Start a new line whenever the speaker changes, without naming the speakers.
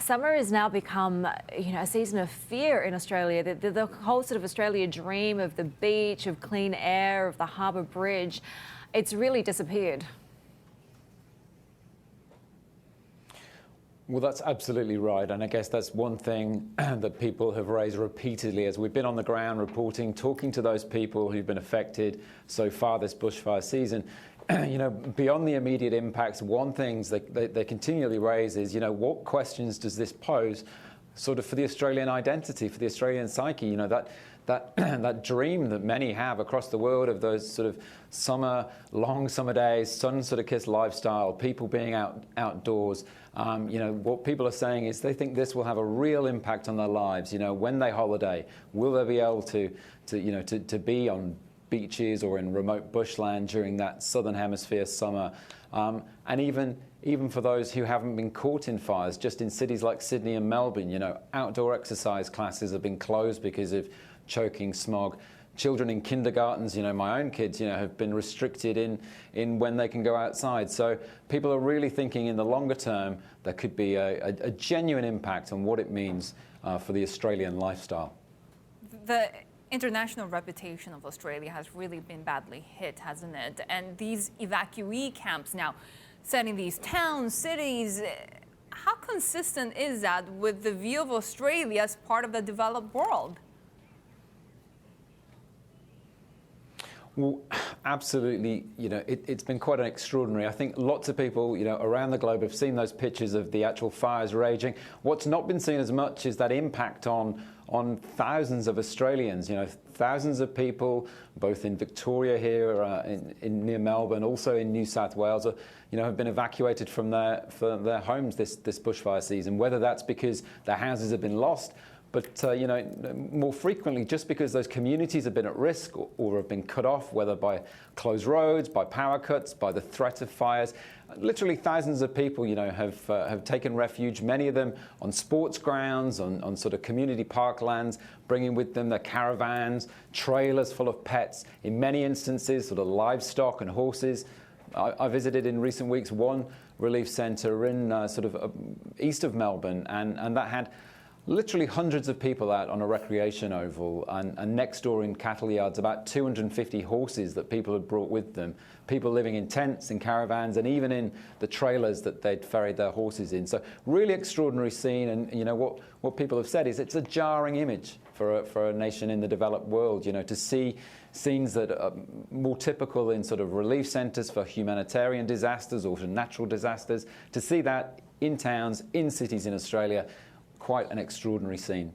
Summer has now become, a season of fear in Australia. The whole sort of Australia dream of the beach, of clean air, of the harbour bridge, it's really disappeared.
Well, that's absolutely right. And I guess that's one thing that people have raised repeatedly as we've been on the ground reporting, talking to those people who've been affected so far this bushfire season. Beyond the immediate impacts, one thing they continually raise is, what questions does this pose sort of for the Australian identity, for the Australian psyche, that dream that many have across the world of those sort of long summer days, sun sort of kissed lifestyle, people being outdoors. What people are saying is they think this will have a real impact on their lives. When they holiday, will they be able to be on beaches or in remote bushland during that southern hemisphere summer? And even for those who haven't been caught in fires, just in cities like Sydney and Melbourne, outdoor exercise classes have been closed because of choking smog. Children in kindergartens, my own kids, have been restricted in when they can go outside. So people are really thinking in the longer term there could be a genuine impact on what it means for the Australian lifestyle.
The international reputation of Australia has really been badly hit, hasn't it? And these evacuee camps now set in these towns, cities, how consistent is that with the view of Australia as part of the developed world?
Well, absolutely. It's been quite an extraordinary. I think lots of people, around the globe have seen those pictures of the actual fires raging. What's not been seen as much is that impact on thousands of Australians. Thousands of people, both in Victoria here, near Melbourne, also in New South Wales, have been evacuated from their homes this bushfire season. Whether that's because their houses have been lost, but more frequently, just because those communities have been at risk or have been cut off, whether by closed roads, by power cuts, by the threat of fires. Literally thousands of people, have taken refuge, many of them on sports grounds, on sort of community parklands, bringing with them their caravans, trailers full of pets, in many instances, sort of livestock and horses. I visited in recent weeks one relief centre in east of Melbourne, and that had literally hundreds of people out on a recreation oval, and next door in cattle yards, about 250 horses that people had brought with them. People living in tents and caravans, and even in the trailers that they'd ferried their horses in. So really extraordinary scene, and what people have said is it's a jarring image for a nation in the developed world, to see scenes that are more typical in sort of relief centres for humanitarian disasters or for natural disasters, to see that in towns, in cities in Australia. Quite an extraordinary scene.